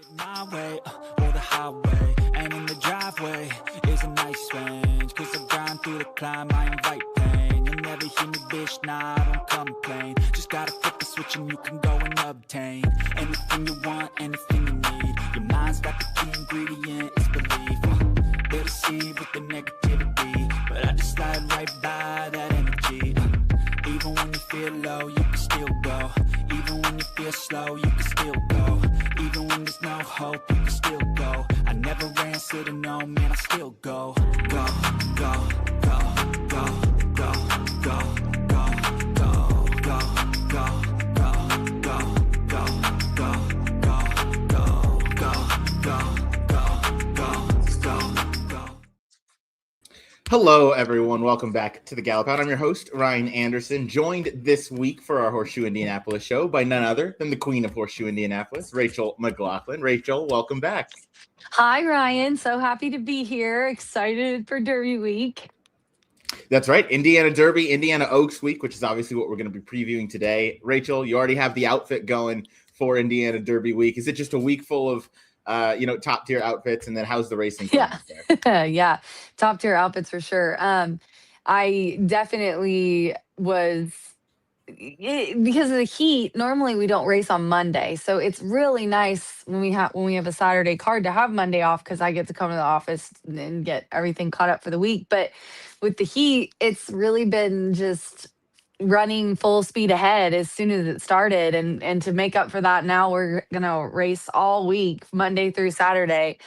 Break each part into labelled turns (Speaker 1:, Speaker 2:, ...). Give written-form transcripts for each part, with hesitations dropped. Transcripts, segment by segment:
Speaker 1: My way, or the highway, and in the driveway is a nice range. Cause I grind through the climb, I invite pain. You'll never hear me, bitch, nah, I don't complain. Just gotta flip the switch and you can go and obtain anything you want, anything you need. Your mind's got the key ingredient, it's belief. They'll deceive with the negativity, but I just slide right by that energy. Even when you feel low, you can still go. Even when you feel slow, you can still go. Even when there's no hope, you can still go. I never answer to no, man, I still go. Go, go, go, go, go, go, go, go, go, go, go, go, go, go, go.
Speaker 2: Hello, everyone. Welcome back to the Gallop Out. I'm your host, Ryan Anderson, joined this week for our Horseshoe Indianapolis show by none other than the queen of Horseshoe Indianapolis, Rachel McLaughlin. Rachel, welcome back.
Speaker 3: Hi, Ryan. So happy to be here. Excited for Derby Week.
Speaker 2: That's right. Indiana Derby, Indiana OAKS Week, which is obviously what we're going to be previewing today. Rachel, you already have the outfit going for Indiana Derby Week. Is it just a week full of top tier outfits, and then how's the racing going?
Speaker 3: Yeah, top tier outfits for sure. I definitely was because of the heat. Normally we don't race on Monday, so it's really nice when we have a Saturday card to have Monday off because I get to come to the office and get everything caught up for the week. But with the heat, it's really been just running full speed ahead as soon as it started, and to make up for that, now we're gonna race all week, Monday through Saturday,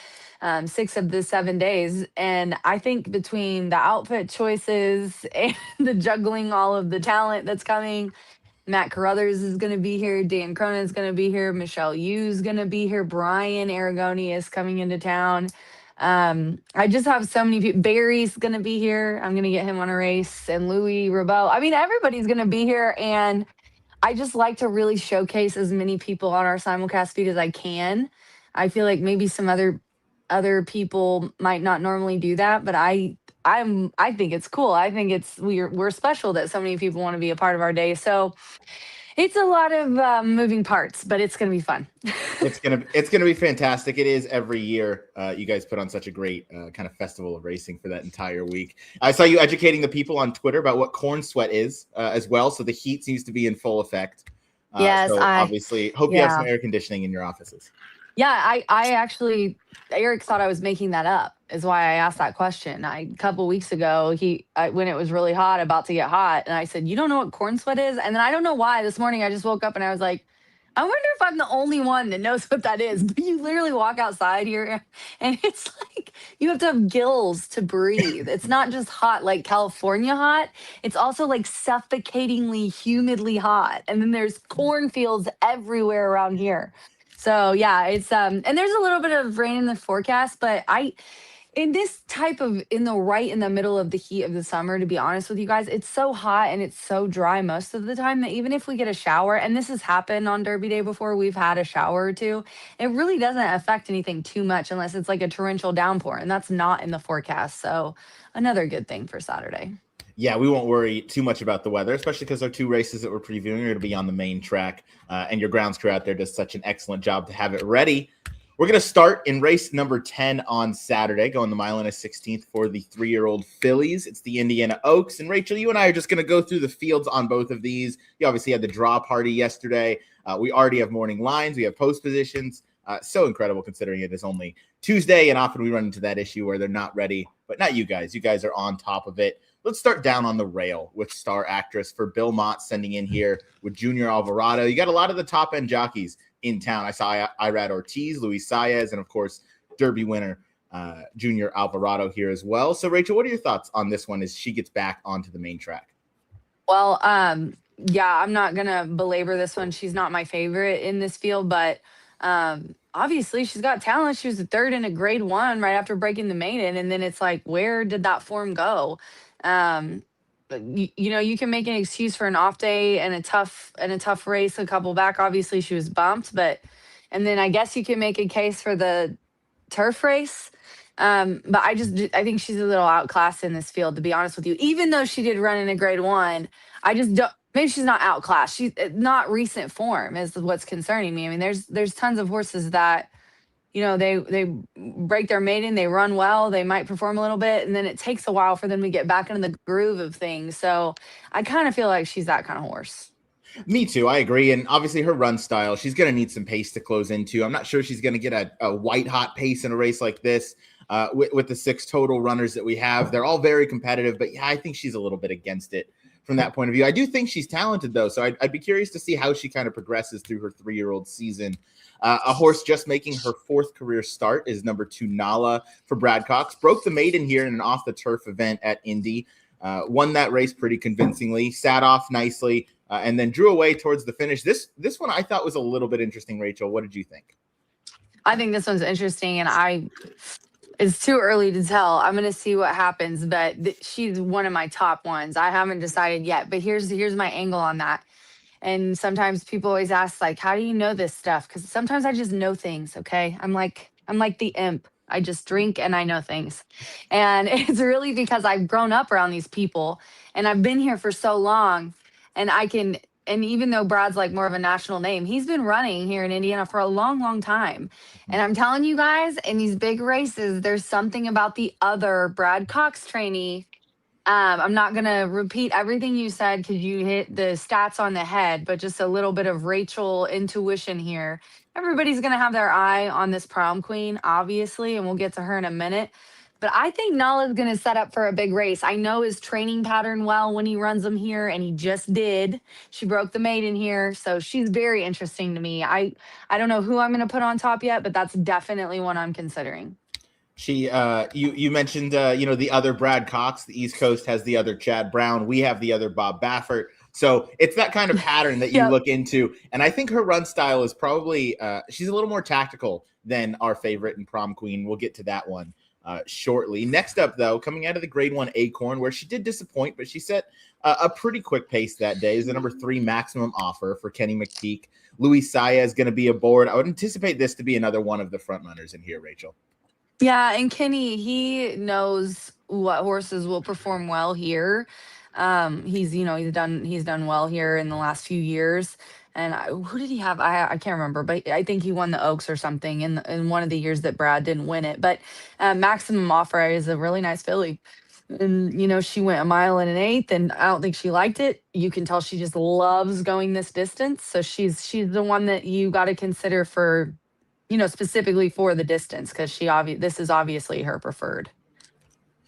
Speaker 3: 6 of the 7 days. And I think between the outfit choices and the juggling all of the talent that's coming, Matt Carruthers is going to be here, Dan Cronin is going to be here, Michelle Yu's going to be here, Brian Aragoni is coming into town. I just have so many people. Barry's gonna be here. I'm gonna get him on a race, and Louis Rabot. I mean, everybody's gonna be here, and I just like to really showcase as many people on our simulcast feed as I can. I feel like maybe some other people might not normally do that, but I think it's cool. I think we're special that so many people want to be a part of our day. So it's a lot of moving parts, but it's going to be fun.
Speaker 2: It's gonna be fantastic. It is every year. You guys put on such a great kind of festival of racing for that entire week. I saw you educating the people on Twitter about what corn sweat is as well. So the heat seems to be in full effect.
Speaker 3: Yes,
Speaker 2: so obviously hope you have some
Speaker 3: yeah.
Speaker 2: air conditioning in your offices.
Speaker 3: Yeah, I actually, Eric thought I was making that up, is why I asked that question. A couple weeks ago, when it was really hot, about to get hot, and I said, "You don't know what corn sweat is?" And then I don't know why, this morning I just woke up and I was like, I wonder if I'm the only one that knows what that is. But you literally walk outside here and it's like you have to have gills to breathe. It's not just hot like California hot. It's also like suffocatingly, humidly hot. And then there's cornfields everywhere around here. So yeah, it's and there's a little bit of rain in the forecast, but in the middle of the heat of the summer, to be honest with you guys, it's so hot and it's so dry most of the time that even if we get a shower, and this has happened on Derby Day before, we've had a shower or two, it really doesn't affect anything too much unless it's like a torrential downpour, and that's not in the forecast. So another good thing for Saturday.
Speaker 2: Yeah, we won't worry too much about the weather, especially because our 2 races that we're previewing are going to be on the main track, and your grounds crew out there does such an excellent job to have it ready. We're going to start in race number 10 on Saturday, going the mile and a 16th for the 3-year-old fillies. It's the Indiana OAKS. And Rachel, you and I are just going to go through the fields on both of these. You obviously had the draw party yesterday. We already have morning lines. We have post positions. So incredible considering it is only Tuesday, and often we run into that issue where they're not ready. But not you guys. You guys are on top of it. Let's start down on the rail with star actress for Bill Mott sending in here with Junior Alvarado. You got a lot of the top-end jockeys in town. I saw Irad Ortiz, Luis Saez, and of course, Derby winner Junior Alvarado here as well. So, Rachel, what are your thoughts on this one as she gets back onto the main track?
Speaker 3: Well, yeah, I'm not gonna belabor this one. She's not my favorite in this field, but obviously she's got talent. She was the 3rd in a Grade 1 right after breaking the maiden, and then it's like, where did that form go? But you can make an excuse for an off day and a tough race a couple back. Obviously she was bumped, and then I guess you can make a case for the turf race. But I think she's a little outclassed in this field, to be honest with you. Even though she did run in a Grade 1, I just don't. Maybe she's not outclassed. She's not recent form is what's concerning me. I mean, there's tons of horses that they break their maiden, they run well, they might perform a little bit, and then it takes a while for them to get back into the groove of things. So I kind of feel like she's that kind of horse.
Speaker 2: Me too. I agree. And obviously her run style, she's going to need some pace to close into. I'm not sure she's going to get a white hot pace in a race like this with the 6 total runners that we have. They're all very competitive, but yeah, I think she's a little bit against it from that point of view. I do think she's talented though. So I'd be curious to see how she kind of progresses through her 3-year-old season. A horse just making her 4th career start is number 2 Nala for Brad Cox. Broke the maiden here in an off the turf event at Indy. Won that race pretty convincingly, sat off nicely, and then drew away towards the finish. This one I thought was a little bit interesting, Rachel. What did you think?
Speaker 3: I think this one's interesting, and it's too early to tell. I'm going to see what happens, but she's one of my top ones. I haven't decided yet, but here's my angle on that. And sometimes people always ask, like, how do you know this stuff? Because sometimes I just know things, okay? I'm like the imp. I just drink and I know things. And it's really because I've grown up around these people and I've been here for so long. And and even though Brad's like more of a national name, he's been running here in Indiana for a long, long time. And I'm telling you guys, in these big races, there's something about the other Brad Cox trainee. I'm not going to repeat everything you said because you hit the stats on the head, but just a little bit of Rachel intuition here. Everybody's going to have their eye on this prom queen, obviously, and we'll get to her in a minute. But I think Nala's going to set up for a big race. I know his training pattern well when he runs them here, and he just did. She broke the maiden here, so she's very interesting to me. I don't know who I'm going to put on top yet, but that's definitely one I'm considering.
Speaker 2: She, you mentioned, the other Brad Cox. The East Coast has the other Chad Brown. We have the other Bob Baffert. So it's that kind of pattern that you
Speaker 3: Yep.
Speaker 2: look into. And I think her run style is probably, she's a little more tactical than our favorite and prom queen. We'll get to that one shortly. Next up, though, coming out of the grade 1 Acorn, where she did disappoint, but she set a pretty quick pace that day, is the number 3 Maximum Offer for Kenny McPeak. Louis Saya is going to be aboard. I would anticipate this to be another one of the front runners in here, Rachel.
Speaker 3: Yeah, and Kenny, he knows what horses will perform well here. He's done well here in the last few years. And who did he have? I can't remember, but I think he won the Oaks or something in one of the years that Brad didn't win it. But Maximum Offer is a really nice filly. And she went 1 1/8 miles, and I don't think she liked it. You can tell she just loves going this distance. So she's the one that you got to consider for, specifically for the distance, because this is obviously her preferred.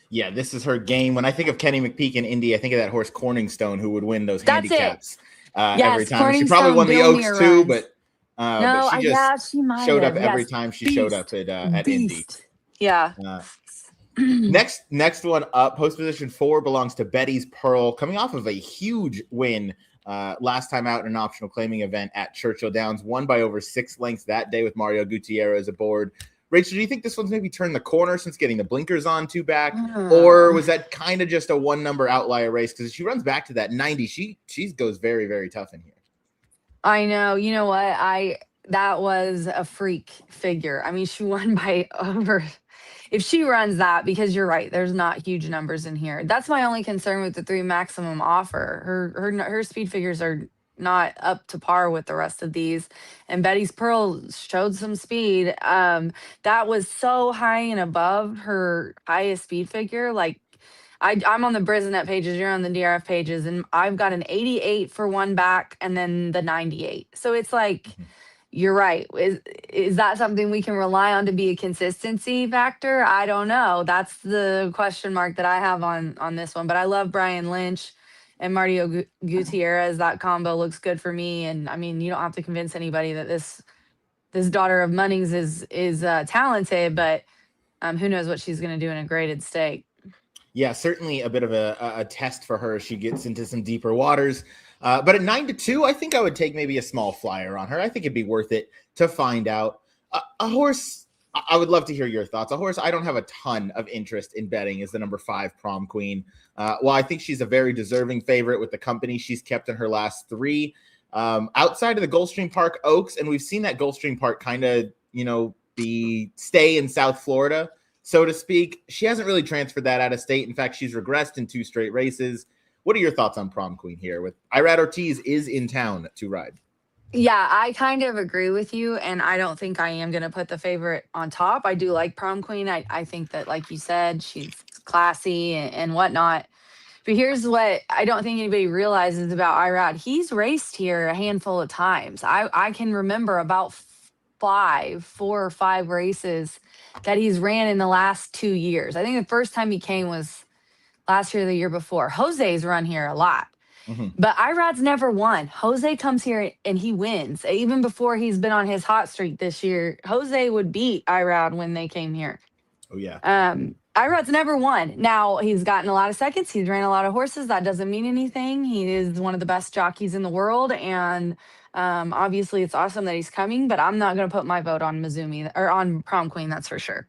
Speaker 2: Yeah, this is her game. When I think of Kenny McPeak in Indy, I think of that horse Corningstone, who would win those handicaps every time. She probably won the Oaks too, but she just showed up every time she showed up at Indy.
Speaker 3: Yeah.
Speaker 2: Next one up, post position 4 belongs to Betty's Pearl, coming off of a huge win last time out in an optional claiming event at Churchill Downs, won by over 6 lengths that day with Mario Gutierrez aboard. Rachel, do you think this one's maybe turned the corner since getting the blinkers on 2 back? Or was that kind of just a 1-number outlier race? Because if she runs back to that 90, she goes very, very tough in here.
Speaker 3: I know. You know what? That was a freak figure. I mean, she won by over. If she runs that, because you're right, there's not huge numbers in here. That's my only concern with the 3 Maximum Offer. Her speed figures are not up to par with the rest of these. And Betty's Pearl showed some speed. That was so high and above her highest speed figure. Like, I'm on the Brisnet pages, you're on the DRF pages, and I've got an 88 for 1 back and then the 98. So it's like, you're right. Is that something we can rely on to be a consistency factor? I don't know. That's the question mark that I have on this one. But I love Brian Lynch and Mario Gutierrez. That combo looks good for me. And I mean, you don't have to convince anybody that this daughter of Munnings is talented, but who knows what she's going to do in a graded stake.
Speaker 2: Yeah, certainly a bit of a test for her as she gets into some deeper waters. But at 9-2, I think I would take maybe a small flyer on her. I think it'd be worth it to find out. A horse, I would love to hear your thoughts. A horse I don't have a ton of interest in betting is the number 5 Prom Queen. Well, I think she's a very deserving favorite with the company she's kept in her last 3. Outside of the Gulfstream Park Oaks, and we've seen that Gulfstream Park kind of, stay in South Florida, so to speak. She hasn't really transferred that out of state. In fact, she's regressed in 2 straight races. What are your thoughts on Prom Queen here? With Irad Ortiz is in town to ride.
Speaker 3: Yeah, I kind of agree with you, and I don't think I am going to put the favorite on top. I do like Prom Queen. I think that, like you said, she's classy and whatnot. But here's what I don't think anybody realizes about Irad. He's raced here a handful of times. I can remember about 4 or 5 races that he's ran in the last 2 years. I think the first time he came was last year or the year before. Jose's run here a lot.
Speaker 2: Mhm.
Speaker 3: But Irad's never won. Jose comes here and he wins. Even before he's been on his hot streak this year, Jose would beat Irad when they came here.
Speaker 2: Oh yeah.
Speaker 3: Irad's never won. Now he's gotten a lot of seconds. He's ran a lot of horses. That doesn't mean anything. He is one of the best jockeys in the world, and obviously it's awesome that he's coming. But I'm not going to put my vote on Mizumi or on Prom Queen. That's for sure.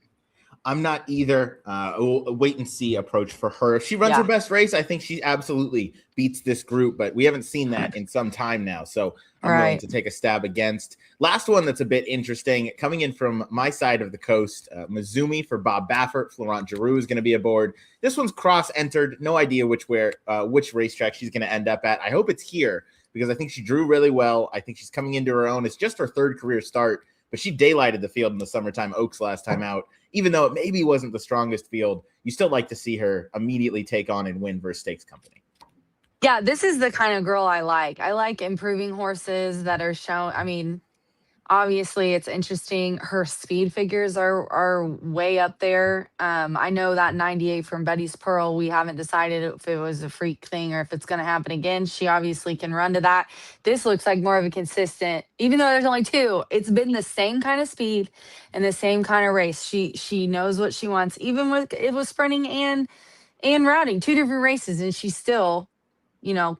Speaker 2: I'm not either. A wait and see approach for her. If she runs her
Speaker 3: Yeah.
Speaker 2: best race, I think she absolutely beats this group, but we haven't seen that in some time now. So I'm willing
Speaker 3: Right.
Speaker 2: to take a stab against. Last one that's a bit interesting, coming in from my side of the coast, Mizumi for Bob Baffert. Florent Giroux is going to be aboard. This one's cross-entered. No idea which racetrack she's going to end up at. I hope it's here because I think she drew really well. I think she's coming into her own. It's just her third career start, but she daylighted the field in the summertime OAKS last time out. Even though it maybe wasn't the strongest field, you still like to see her immediately take on and win versus stakes company.
Speaker 3: Yeah, this is the kind of girl I like. I like improving horses that are shown. I mean, obviously it's interesting. Her speed figures are way up there. I know that 98 from Betty's Pearl, we haven't decided if it was a freak thing or if it's going to happen again. She obviously can run to that. This looks like more of a consistent, even though there's only two, it's been the same kind of speed and the same kind of race. She knows what she wants, even with it was sprinting and routing, two different races, and she still,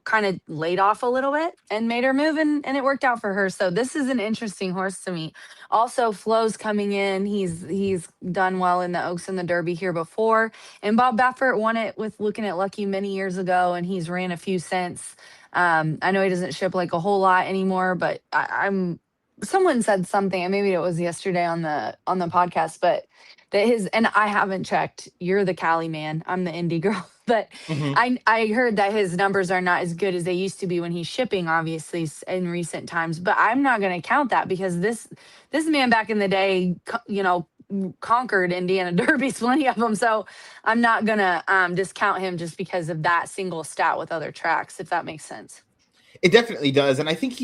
Speaker 3: kind of laid off a little bit and made her move, and it worked out for her. So this is an interesting horse to me. Also, Flo's coming in. He's done well in the Oaks and the Derby here before. And Bob Baffert won it with Looking at Lucky many years ago, and he's ran a few since. I know he doesn't ship like a whole lot anymore, but I'm someone said something, and maybe it was yesterday on the podcast, but that his and I haven't checked. You're the Cali man. I'm the indie girl. But
Speaker 2: Mm-hmm.
Speaker 3: I heard that his numbers are not as good as they used to be when he's shipping, obviously, in recent times. But I'm not going to count that because this man back in the day, conquered Indiana Derbies, plenty of them. So I'm not going to discount him just because of that single stat with other tracks, if that makes sense.
Speaker 2: It definitely does. And I think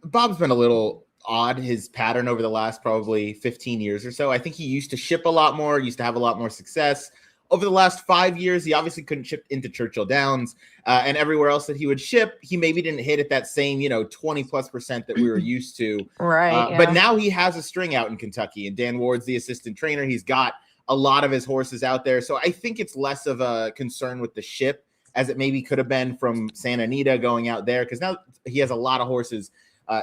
Speaker 2: Bob's been a little odd, his pattern over the last probably 15 years or so. I think he used to ship a lot more, used to have a lot more success. Over the last 5 years, he obviously couldn't ship into Churchill Downs, and everywhere else that he would ship, he maybe didn't hit at that same, 20+% that we were used to.
Speaker 3: Right.
Speaker 2: But now he has a string out in Kentucky, and Dan Ward's the assistant trainer. He's got a lot of his horses out there. So I think it's less of a concern with the ship as it maybe could have been from Santa Anita going out there, because now he has a lot of horses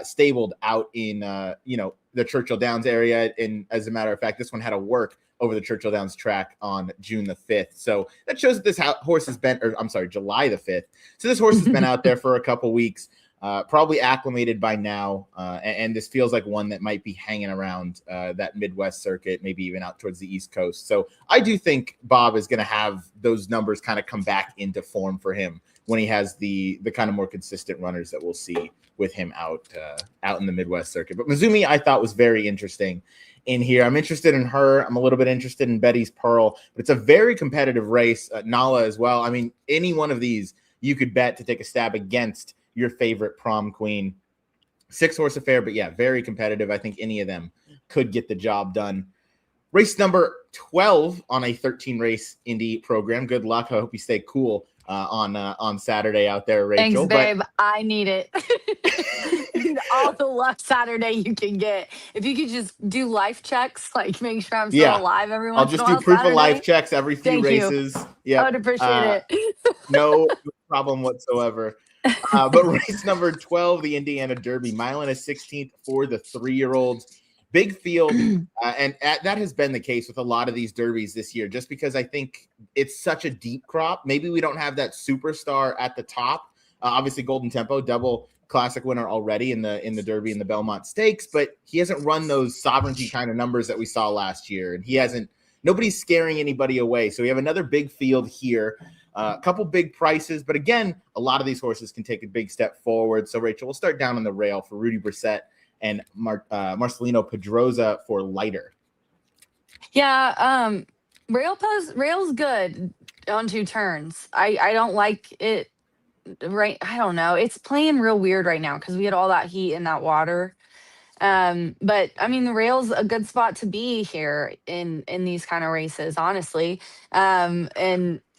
Speaker 2: stabled out in, the Churchill Downs area. And as a matter of fact, this one had to work over the Churchill Downs track on June the 5th. So that shows that this horse has been, July the 5th. So this horse has been out there for a couple weeks, probably acclimated by now. And this feels like one that might be hanging around that Midwest circuit, maybe even out towards the East Coast. So I do think Bob is going to have those numbers kind of come back into form for him when he has the kind of more consistent runners that we'll see with him out in the Midwest circuit. But Mizumi, I thought, was very interesting in here. I'm interested in her. I'm a little bit interested in Betty's Pearl, but it's a very competitive race. Nala as well. I mean, any one of these you could bet to take a stab against your favorite Prom Queen. 6-horse affair, but yeah, very competitive. I think any of them could get the job done. Race number 12 on a 13-race Indy program. Good luck. I hope you stay cool on Saturday out there, Rachel.
Speaker 3: Thanks, babe. I need it. All the luck Saturday you can get. If you could just do life checks, like make sure I'm still alive every once in a while.
Speaker 2: I'll just do proof
Speaker 3: Saturday.
Speaker 2: of life checks every few races.
Speaker 3: Yeah, I would appreciate it.
Speaker 2: No problem whatsoever. But race number 12, the Indiana Derby, mile and a 16th for the 3-year-olds. Big field, and that has been the case with a lot of these derbies this year, just because I think it's such a deep crop. Maybe we don't have that superstar at the top. Obviously, Golden Tempo, double classic winner already in the Derby and the Belmont Stakes, but he hasn't run those sovereignty kind of numbers that we saw last year, and nobody's scaring anybody away. So we have another big field here. A couple big prices, but again, a lot of these horses can take a big step forward. So, Rachel, we'll start down on the rail for Rudy Brissett and Marcelino Pedroza for lighter.
Speaker 3: Yeah, rail's good on 2 turns. I don't like it right. I don't know. It's playing real weird right now because we had all that heat in that water. But I mean, the rail's a good spot to be here in these kind of races, honestly. And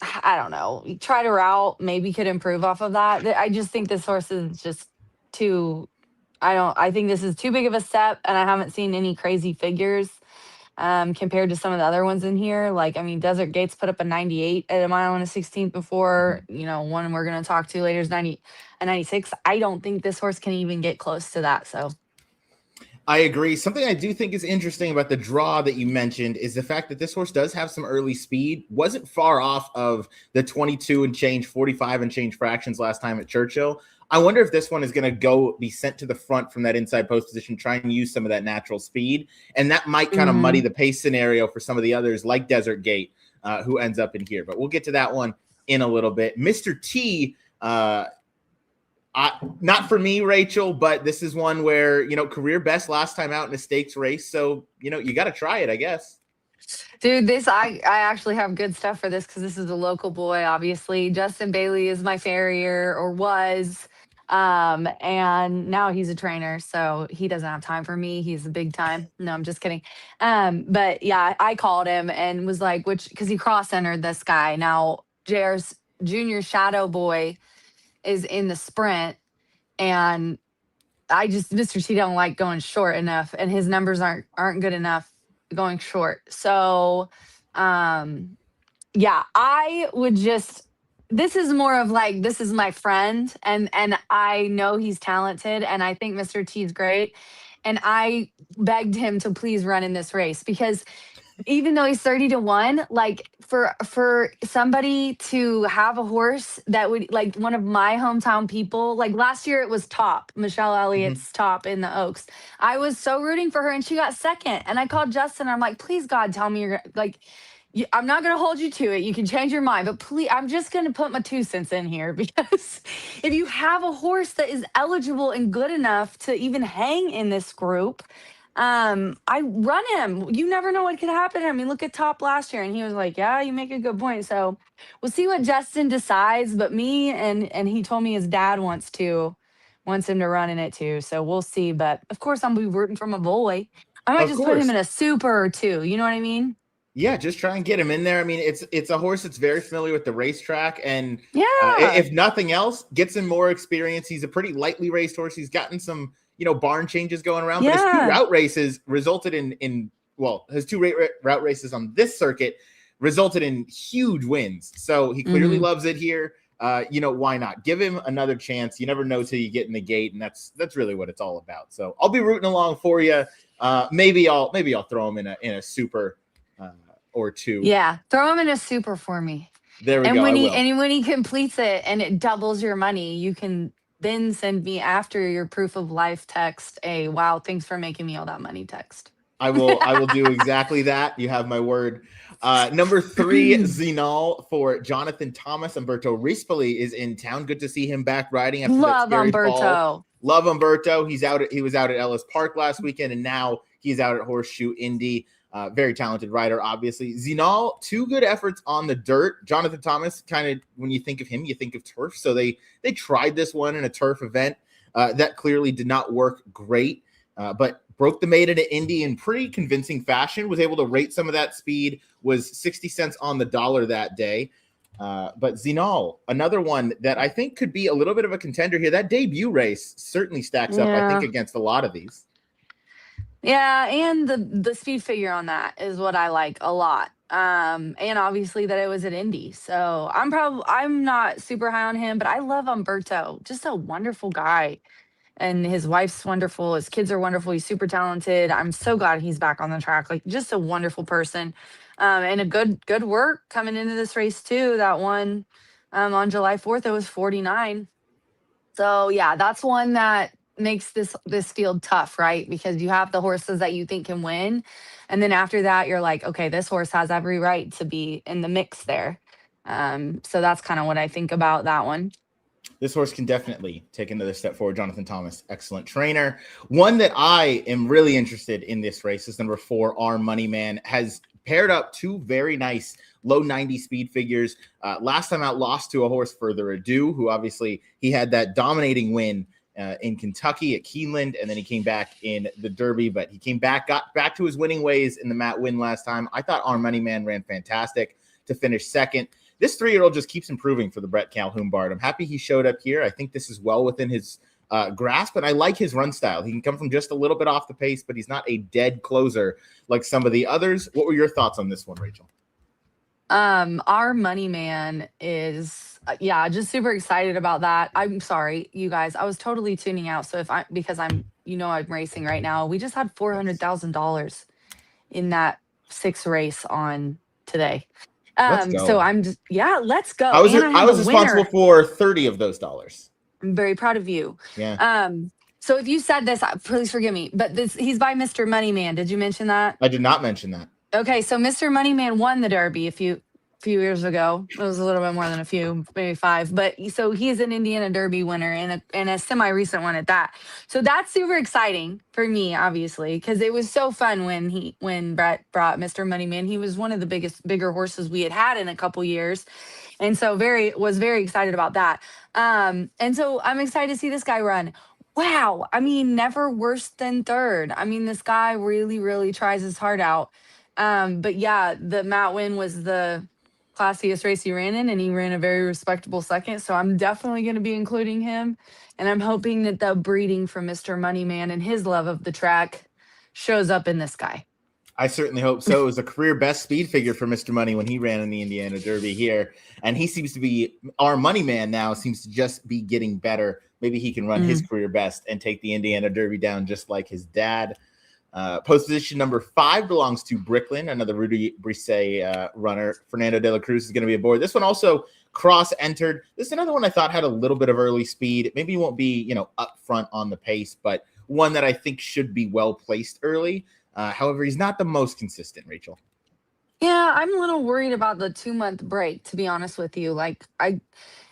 Speaker 3: I don't know, try to route, maybe could improve off of that. I just think this horse is just too. I think this is too big of a step, and I haven't seen any crazy figures compared to some of the other ones in here. Like, I mean, Desert Gates put up a 98 at a mile and a 16th before. One we're going to talk to later is 96. I don't think this horse can even get close to that. So
Speaker 2: I agree. Something I do think is interesting about the draw that you mentioned is the fact that this horse does have some early speed. Wasn't far off of the 22 and change, 45 and change fractions last time at Churchill. I wonder if this one is going to be sent to the front from that inside post position, try and use some of that natural speed. And that might kind of muddy the pace scenario for some of the others like Desert Gate, who ends up in here. But we'll get to that one in a little bit. Mr. T, not for me, Rachel, but this is one where, career best last time out in a stakes race. So, you got to try it, I guess.
Speaker 3: Dude, I actually have good stuff for this because this is a local boy, obviously. Justin Bailey is my farrier, or was. And now he's a trainer, so he doesn't have time for me. He's a big time. No, I'm just kidding. But yeah, I called him and was like, because he cross-entered this guy. Now, JR's junior shadow boy is in the sprint, and Mr. T don't like going short enough, and his numbers aren't good enough going short. So yeah, I would this is more of like, this is my friend, and I know he's talented, and I think Mr. T's great, and I begged him to please run in this race because even though he's 30-1, like for somebody to have a horse that would, like, one of my hometown people, like last year it was Top, Michelle Elliott's Top in the Oaks. I was so rooting for her and she got second. And I called Justin. I'm like, please God, tell me you're like, I'm not going to hold you to it. You can change your mind, but please, I'm just going to put my 2 cents in here because if you have a horse that is eligible and good enough to even hang in this group, I run him. You never know what could happen. I mean, look at Top last year, and he was like, yeah, you make a good point. So we'll see what Justin decides, but me and he told me his dad wants him to run in it too. So we'll see. But of course I'm gonna be rooting for my boy. I might just put him in a super or 2. You know what I mean?
Speaker 2: Yeah, just try and get him in there. I mean, it's a horse that's very familiar with the racetrack, and
Speaker 3: yeah,
Speaker 2: if nothing else, gets him more experience. He's a pretty lightly raced horse. He's gotten some barn changes going around, but his 2 route races resulted his 2 route races on this circuit resulted in huge wins. So he clearly loves it here. Why not? Give him another chance. You never know till you get in the gate, and that's really what it's all about. So I'll be rooting along for you. Maybe I'll throw him in a super or 2.
Speaker 3: Yeah, throw him in a super for me.
Speaker 2: There we go.
Speaker 3: And when he completes it and it doubles your money, you can then send me, after your proof of life text, a wow, thanks for making me all that money text.
Speaker 2: I will do exactly that. You have my word. Number 3, Zinal for Jonathan Thomas. Umberto Rispoli is in town. Good to see him back riding after
Speaker 3: Love
Speaker 2: that scary
Speaker 3: Umberto.
Speaker 2: fall. Love Umberto. He was out at Ellis Park last weekend, and now he's out at Horseshoe Indy. Very talented rider, obviously. Zinal, 2 good efforts on the dirt. Jonathan Thomas, kind of, when you think of him, you think of turf. So they tried this one in a turf event. That clearly did not work great, but broke the maiden at Indy in pretty convincing fashion, was able to rate some of that speed, was 60 cents on the dollar that day. But Zinal, another one that I think could be a little bit of a contender here. That debut race certainly stacks up, I think, against a lot of these.
Speaker 3: Yeah, and the speed figure on that is what I like a lot. And obviously that it was at Indy. So I'm not super high on him, but I love Umberto. Just a wonderful guy. And his wife's wonderful. His kids are wonderful. He's super talented. I'm so glad he's back on the track. Like, just a wonderful person. And a good work coming into this race too. That one on July 4th, it was 49. So yeah, that's one that makes this field tough, right? Because you have the horses that you think can win, and then after that you're like, okay, this horse has every right to be in the mix there. So that's kind of what I think about that one.
Speaker 2: This horse can definitely take another step forward. Jonathan Thomas, excellent trainer. One that I am really interested in this race is number 4, Our Money Man. Has paired up 2 very nice low 90 speed figures. Last time out, lost to a horse, Further Ado, who obviously he had that dominating win in Kentucky at Keeneland, and then he came back in the Derby, but he came back, got back to his winning ways in the Matt win last time. I thought Our Money Man ran fantastic to finish second. This 3-year-old just keeps improving for the Brett Calhoun Bard. I'm happy he showed up here. I think this is well within his grasp, and I like his run style. He can come from just a little bit off the pace, but he's not a dead closer like some of the others. What were your thoughts on this one, Rachel?
Speaker 3: Our Money Man is, just super excited about that. I'm sorry, you guys. I was totally tuning out. So because I'm racing right now. We just had $400,000 in that 6 race on today. So I'm just, let's go.
Speaker 2: I was responsible for 30 of those dollars.
Speaker 3: I'm very proud of you.
Speaker 2: Yeah.
Speaker 3: So if you said this, please forgive me, but he's by Mr. Moneyman. Did you mention that?
Speaker 2: I did not mention that.
Speaker 3: Okay. So Mr. Moneyman won the Derby a few years ago. It was a little bit more than a few, maybe 5, but so he's an Indiana Derby winner and a semi-recent one at that. So that's super exciting for me, obviously, because it was so fun when Brett brought Mr. Moneyman. He was one of the bigger horses we had in a couple years. And so was very excited about that. And so I'm excited to see this guy run. Wow. I mean, never worse than third. I mean, this guy really, really tries his heart out. But yeah, the Matt win was the classiest race he ran in, and he ran a very respectable second. So I'm definitely going to be including him. And I'm hoping that the breeding from Mr. Moneyman and his love of the track shows up in this guy.
Speaker 2: I certainly hope so. It was a career best speed figure for Mr. Money when he ran in the Indiana Derby here. And he seems to be, Our Money Man now seems to just be getting better. Maybe he can run his career best and take the Indiana Derby down just like his dad. Post position number 5 belongs to Bricklin, another Rudy Brisset runner. Fernando de la Cruz is going to be aboard. This one also cross-entered. This is another one I thought had a little bit of early speed. Maybe won't be, up front on the pace, but one that I think should be well-placed early. However, he's not the most consistent, Rachel.
Speaker 3: Yeah, I'm a little worried about the 2-month break, to be honest with you. Like,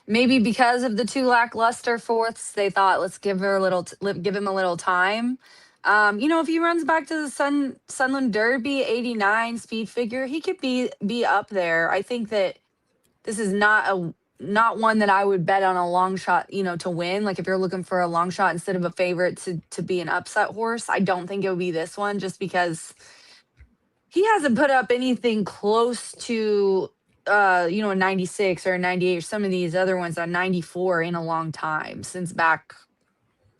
Speaker 3: maybe because of the 2 lackluster fourths, they thought, let's give him a little time. If he runs back to the Sunland Derby, 89 speed figure, he could be up there. I think that this is not one that I would bet on a long shot, to win. Like if you're looking for a long shot instead of a favorite to be an upset horse, I don't think it would be this one, just because he hasn't put up anything close to a 96 or a 98 or some of these other ones on 94 in a long time, since back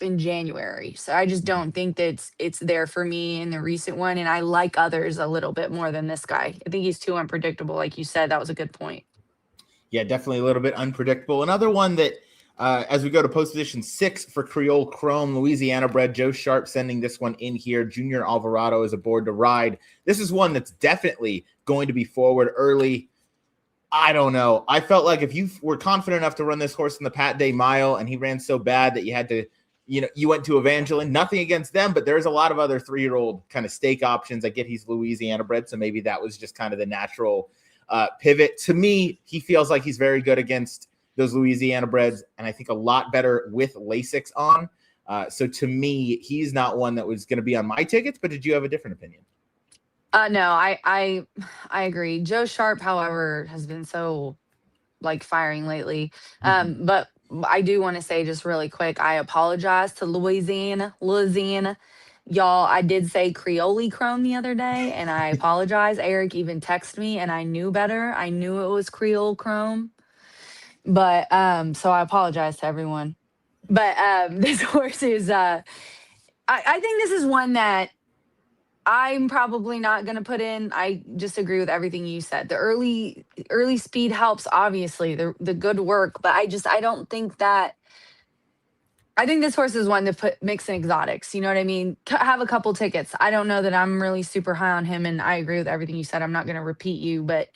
Speaker 3: in January. So I just don't think that it's there for me in the recent one. And I like others a little bit more than this guy. I think he's too unpredictable. Like you said, that was a good point.
Speaker 2: Yeah, definitely a little bit unpredictable. Another one that, as we go to post position 6 for Creole Chrome, Louisiana bred, Joe Sharp sending this one in here. Junior Alvarado is aboard to ride. This is one that's definitely going to be forward early. I don't know. I felt like if you were confident enough to run this horse in the Pat Day Mile and he ran so bad that you had to, you went to Evangeline, nothing against them, but there's a lot of other 3-year-old kind of stake options. I get he's Louisiana bred, so maybe that was just kind of the natural pivot. To me, he feels like he's very good against those Louisiana breds, and I think a lot better with Lasix on. So to me, he's not one that was going to be on my tickets, but did you have a different opinion?
Speaker 3: No, I agree. Joe Sharp, however, has been so firing lately. But I do want to say just really quick, I apologize to Louisiana. Y'all, I did say Creole Chrome the other day, and I apologize. Eric even texted me, and I knew better. I knew it was Creole Chrome. But so I apologize to everyone. But this horse is I think this is one that I'm probably not going to put in. I just agree with everything you said. The early speed helps, obviously, the good work, but I don't think that. I think this horse is one to mix in exotics. You know what I mean? Have a couple tickets. I don't know that I'm really super high on him, and I agree with everything you said. I'm not going to repeat you, but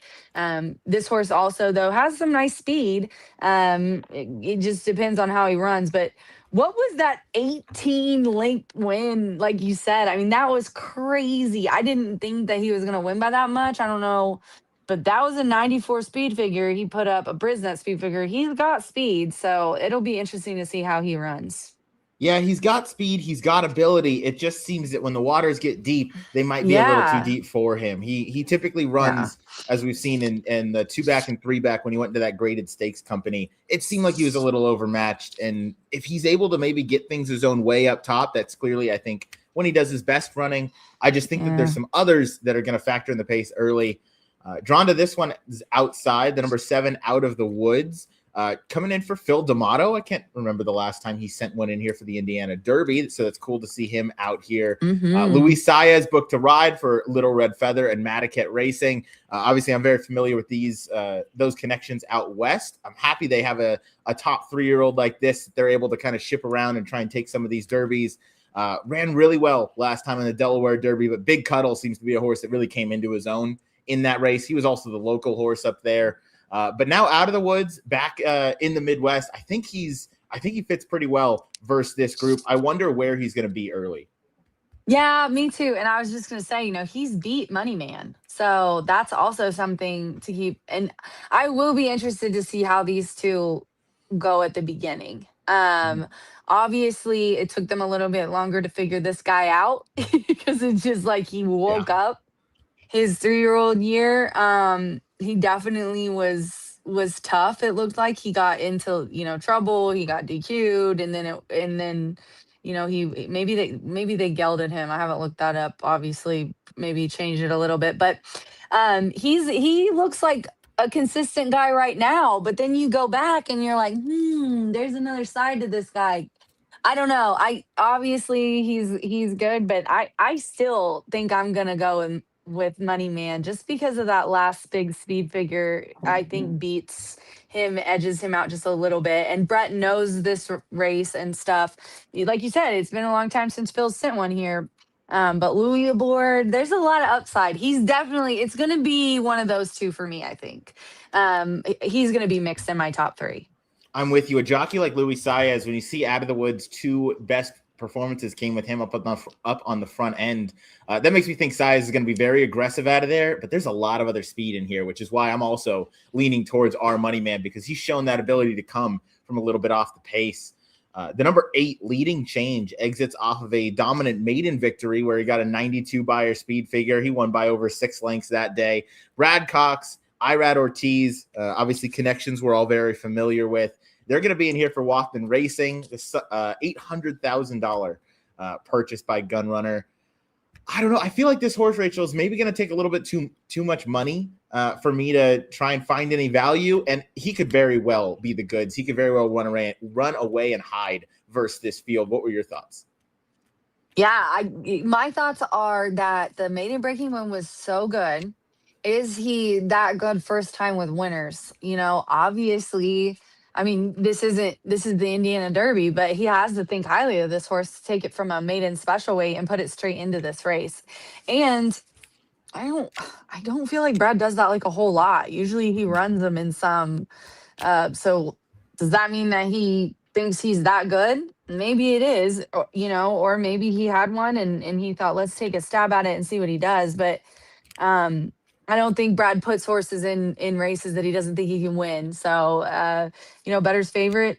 Speaker 3: this horse also, though, has some nice speed. It just depends on how he runs. But what was that 18 length win, like you said? I mean, that was crazy. I didn't think that he was going to win by that much. I don't know. but that was a 94 speed figure. He put up a Brisnet speed figure. He's got speed, so it'll be interesting to see how he runs.
Speaker 2: Yeah, he's got speed. He's got ability. It just seems that when the waters get deep, they might be a little too deep for him. He typically runs, as we've seen in the 2-back and 3-back when he went to that graded stakes company. It seemed like he was a little overmatched. And if he's able to maybe get things his own way up top, that's clearly, I think, when he does his best running. I just think that there's some others that are going to factor in the pace early. Drawn to this one is outside, the number 7, Out of the Woods. Coming in for Phil D'Amato. I can't remember the last time he sent one in here for the Indiana Derby, so it's cool to see him out here. Luis Saez booked to ride for Little Red Feather and Mataket Racing. Obviously, I'm very familiar with those connections out west. I'm happy they have a top 3-year-old like this that they're able to kind of ship around and try and take some of these derbies. Ran really well last time in the Delaware Derby, but Big Cuddle seems to be a horse that really came into his own in that race. He was also the local horse up there. But now Out of the Woods, back in the Midwest, I think he fits pretty well versus this group. I wonder where he's going to be early.
Speaker 3: Yeah, me too. And I was just going to say, he's beat Money Man. So that's also something to keep. And I will be interested to see how these two go at the beginning. Obviously, it took them a little bit longer to figure this guy out because it's just like he woke up his 3-year-old year. He definitely was tough. It looked like he got into trouble. He got DQ'd, and then he maybe they gelded him. I haven't looked that up. Obviously, maybe changed it a little bit, but he looks like a consistent guy right now. But then you go back and you're like, there's another side to this guy. I don't know. Obviously he's good, but I still think I'm gonna go with Money Man just because of that last big speed figure. I think beats him, edges him out just a little bit. And Brett knows this race and stuff. Like you said, it's been a long time since Phil's sent one here. But Louis aboard, there's a lot of upside. It's going to be one of those two for me, I think. He's going to be mixed in my top 3.
Speaker 2: I'm with you. A jockey like Luis Saez, when you see Out of the Woods, 2 best performances came with him up on the front end. That makes me think Saez is going to be very aggressive out of there, but there's a lot of other speed in here, which is why I'm also leaning towards our Money Man, because he's shown that ability to come from a little bit off the pace. The number 8, Leading Change, exits off of a dominant maiden victory where he got a 92 buyer speed figure. He won by over 6 lengths that day. Brad Cox, Irad Ortiz, obviously connections we're all very familiar with. They're going to be in here for Wathman Racing, this $800,000 purchase by Gunrunner. I don't know. I feel like this horse, Rachel, is maybe going to take a little bit too much money for me to try and find any value. And he could very well be the goods. He could very well run away and hide versus this field. What were your thoughts?
Speaker 3: Yeah, my thoughts are that the maiden breaking one was so good. Is he that good first time with winners? Obviously, I mean, this is the Indiana Derby, but he has to think highly of this horse to take it from a maiden special weight and put it straight into this race. And I don't feel like Brad does that like a whole lot. Usually he runs them in some. So does that mean that he thinks he's that good? Maybe it is, or maybe he had one and he thought, let's take a stab at it and see what he does. But I don't think Brad puts horses in races that he doesn't think he can win. So, Better's favorite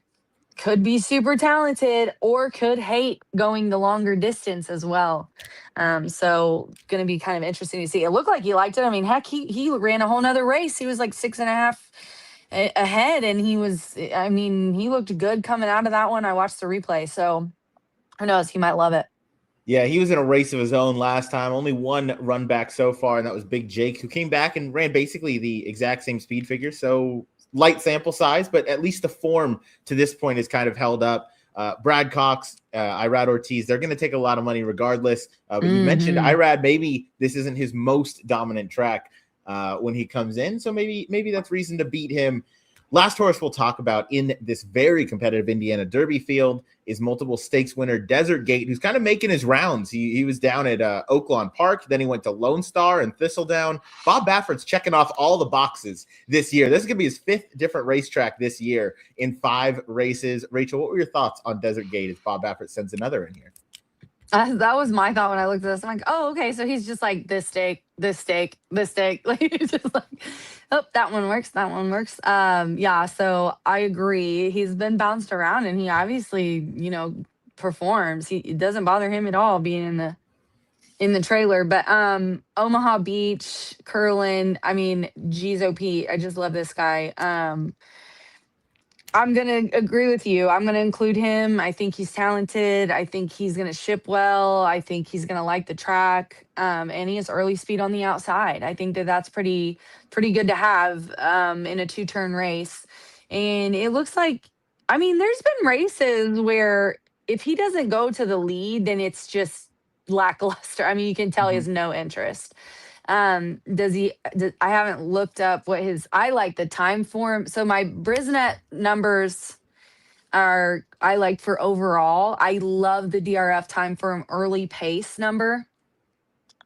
Speaker 3: could be super talented or could hate going the longer distance as well. So going to be kind of interesting to see. It looked like he liked it. I mean, heck, he ran a whole nother race. He was like 6.5 ahead, and he looked good coming out of that one. I watched the replay. So who knows? He might love it.
Speaker 2: Yeah, he was in a race of his own last time. Only one run back so far, and that was Big Jake, who came back and ran basically the exact same speed figure. So light sample size, but at least the form to this point is kind of held up. Brad Cox, Irad Ortiz, they're going to take a lot of money regardless. But you mentioned Irad, maybe this isn't his most dominant track when he comes in. So maybe that's reason to beat him. Last horse we'll talk about in this very competitive Indiana Derby field is multiple stakes winner Desert Gate, who's kind of making his rounds. He was down at Oaklawn Park, then he went to Lone Star and Thistledown. Bob Baffert's checking off all the boxes this year. This is going to be his 5th different racetrack this year in 5 races. Rachel, what were your thoughts on Desert Gate as Bob Baffert sends another in here?
Speaker 3: That was my thought when I looked at this. I'm like, oh, okay. So he's just like this steak, this steak, this steak. Like he's just like, oh, that one works, that one works. Yeah. So I agree. He's been bounced around, and he obviously, performs. It doesn't bother him at all being in the trailer. But Omaha Beach, Curlin. I mean, geez, OP. I just love this guy. I'm going to agree with you. I'm going to include him. I think he's talented. I think he's going to ship well. I think he's going to like the track. And he has early speed on the outside. I think that that's pretty good to have in a 2-turn race. And it looks like, I mean, there's been races where if he doesn't go to the lead, then it's just lackluster. I mean, you can tell he has no interest. I haven't looked up I like the time form. So my Brisnet numbers I like for overall. I love the DRF time form early pace number.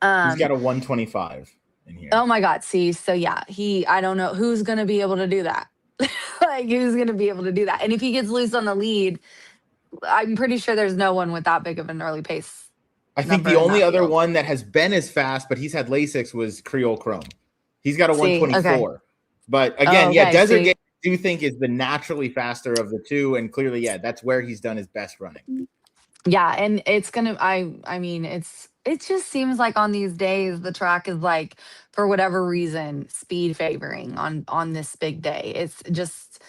Speaker 2: He's got a 125 in here.
Speaker 3: Oh my God. See, so yeah, I don't know who's going to be able to do that. Like who's going to be able to do that? And if he gets loose on the lead, I'm pretty sure there's no one with that big of an early pace.
Speaker 2: I think the only other one that has been as fast, but he's had Lasix, was Creole Chrome. He's got a 124. Okay. But again, Desert Gate I do think is the naturally faster of the two. And clearly, that's where he's done his best running.
Speaker 3: Yeah. And it's going to, I mean, it just seems like on these days, the track is like, for whatever reason, speed favoring on this big day. It's just,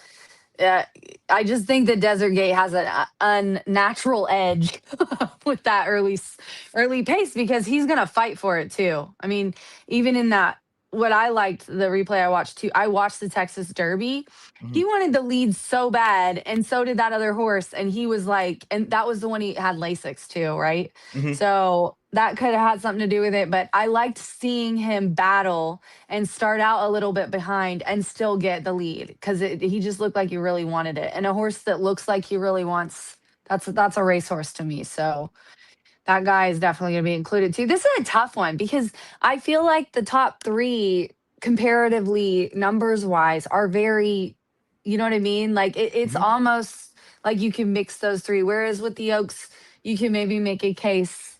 Speaker 3: I just think that Desert Gate has an unnatural edge with that early pace, because he's going to fight for it too. I mean, even in that, what I liked, the replay I watched too, I watched the Texas Derby. Mm-hmm. He wanted the lead so bad, and so did that other horse. And he was like, and that was the one he had Lasix too, right? Mm-hmm. So that could have had something to do with it. But I liked seeing him battle and start out a little bit behind and still get the lead, because he just looked like he really wanted it. And a horse that looks like he really wants, that's a racehorse to me. So that guy is definitely going to be included too. This is a tough one, because I feel like the top 3 comparatively numbers wise are very, you know what I mean? Like it's mm-hmm. almost like you can mix those 3. Whereas with the Oaks, you can maybe make a case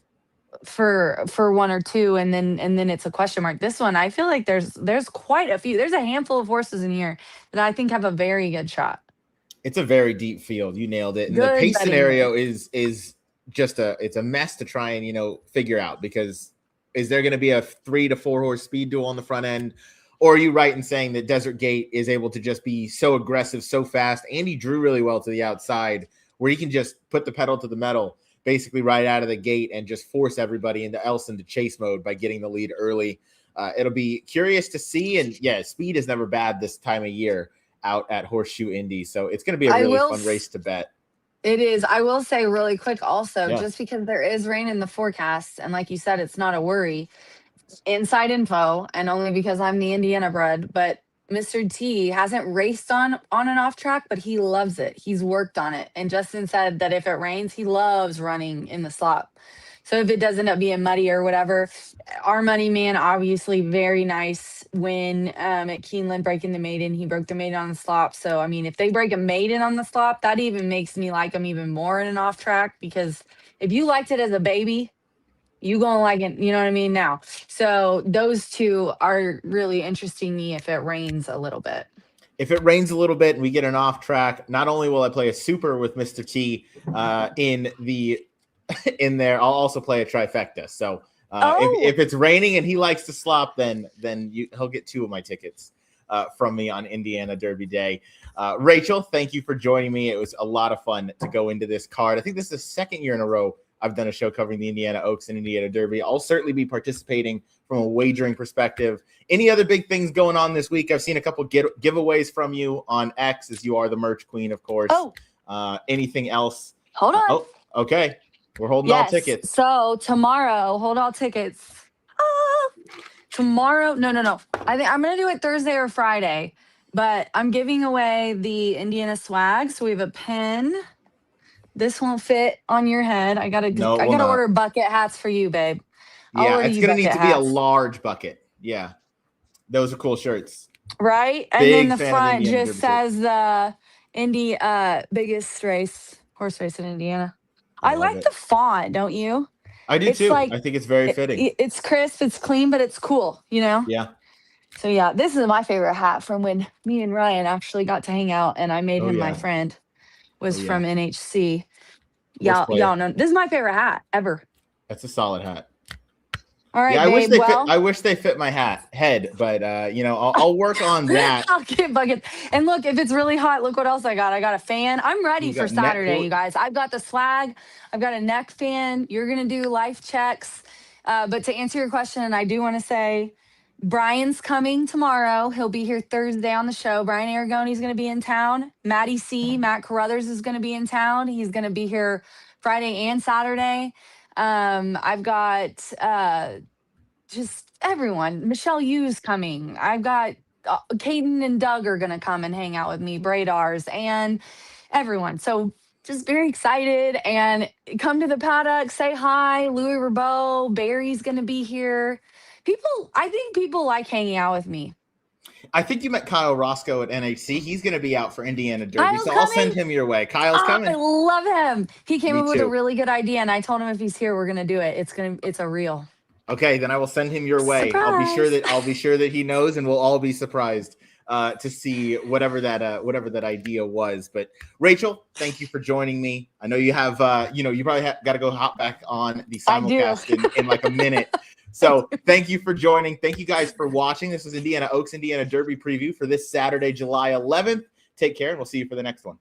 Speaker 3: for 1 or 2, and then it's a question mark. This one, I feel like there's quite a few. There's a handful of horses in here that I think have a very good shot.
Speaker 2: It's a very deep field. You nailed it. And the pace scenario is just it's a mess to try and figure out, because is there going to be a 3 to 4 horse speed duel on the front end, or are you right in saying that Desert Gate is able to just be so aggressive, so fast, and he drew really well to the outside, where he can just put the pedal to the metal basically right out of the gate and just force everybody into chase mode by getting the lead early. It'll be curious to see. And speed is never bad this time of year out at Horseshoe Indy, so it's going to be a really fun race to bet.
Speaker 3: It is. I will say really quick also, just because there is rain in the forecast, and like you said, it's not a worry. Inside info, and only because I'm the Indiana bred, but Mr. T hasn't raced on and off track, but he loves it. He's worked on it. And Justin said that if it rains, he loves running in the slop. So if it does end up being muddy or whatever, our money man, obviously very nice win at Keeneland breaking the maiden. He broke the maiden on the slop. So, I mean, if they break a maiden on the slop, that even makes me like him even more in an off track, because if you liked it as a baby, you gonna like it, you know what I mean, now. So those 2 are really interesting me if it rains a little bit.
Speaker 2: If it rains a little bit and we get an off track, not only will I play a super with Mr. T in there, I'll also play a trifecta. So if it's raining and he likes to slop, then he'll get 2 of my tickets from me on Indiana Derby Day. Rachel, thank you for joining me. It was a lot of fun to go into this card. I think this is the second year in a row I've done a show covering the Indiana Oaks and Indiana Derby. I'll certainly be participating from a wagering perspective. Any other big things going on this week? I've seen a couple giveaways from you on X, as you are the merch queen, of course. Anything else?
Speaker 3: Hold on.
Speaker 2: Okay. We're holding all tickets.
Speaker 3: So tomorrow, hold all tickets. Tomorrow, no. I think I'm going to do it Thursday or Friday, but I'm giving away the Indiana swag. So we have a pin. This won't fit on your head. I gotta order bucket hats for you, babe.
Speaker 2: It's gonna need to be a large bucket. Yeah, those are cool shirts,
Speaker 3: right? And then the front just says the biggest horse race in Indiana. I like the font, don't you?
Speaker 2: I do
Speaker 3: It's
Speaker 2: too.
Speaker 3: like
Speaker 2: I think it's very fitting.
Speaker 3: it's crisp, it's clean, but it's cool, you know?
Speaker 2: Yeah.
Speaker 3: So yeah, this is my favorite hat from when me and Ryan actually got to hang out and I made
Speaker 2: Oh
Speaker 3: him my
Speaker 2: yeah.
Speaker 3: friend.
Speaker 2: Oh
Speaker 3: Was
Speaker 2: yeah.
Speaker 3: from NHC.
Speaker 2: Horse player.
Speaker 3: Y'all know this is my favorite hat ever.
Speaker 2: That's a solid hat.
Speaker 3: All right,
Speaker 2: Yeah, I wish
Speaker 3: babe.
Speaker 2: they
Speaker 3: Well,
Speaker 2: fit. I wish they fit my head, but I'll work on that.
Speaker 3: I'll get buckets. And look, if it's really hot, look what else I got. I got a fan. I'm ready
Speaker 2: You
Speaker 3: for
Speaker 2: got net
Speaker 3: Saturday,
Speaker 2: port.
Speaker 3: you guys. I've got the swag. I've got a neck fan. You're gonna do life checks. But to answer your question, I do want to say Brian's coming tomorrow. He'll be here Thursday on the show. Brian Aragoni's going to be in town. Matt Carruthers is going to be in town. He's going to be here Friday and Saturday. I've got just everyone. Michelle Yu's coming. I've got Caden and Doug are going to come and hang out with me, Bradars, and everyone. So just very excited and come to the paddock, say hi. Louis Rabeau, Barry's going to be here. I think people like hanging out with me.
Speaker 2: I think you met Kyle Roscoe at NHC. He's going to be out for Indiana Derby,
Speaker 3: Kyle's
Speaker 2: so
Speaker 3: coming?
Speaker 2: I'll send him your way. Kyle's
Speaker 3: I
Speaker 2: coming.
Speaker 3: love him. He came
Speaker 2: Me
Speaker 3: up with a
Speaker 2: too.
Speaker 3: really good idea, and I told him if he's here, we're going to do it. It's a reel.
Speaker 2: Okay, then I will send him your way.
Speaker 3: Surprise.
Speaker 2: I'll be sure that he knows, and we'll all be surprised to see whatever that idea was. But Rachel, thank you for joining me. I know you have you probably got to go hop back on the simulcast in like a minute. So thank you for joining. Thank you guys for watching. This was Indiana Oaks Indiana Derby preview for this Saturday, July 11th. Take care, and we'll see you for the next one.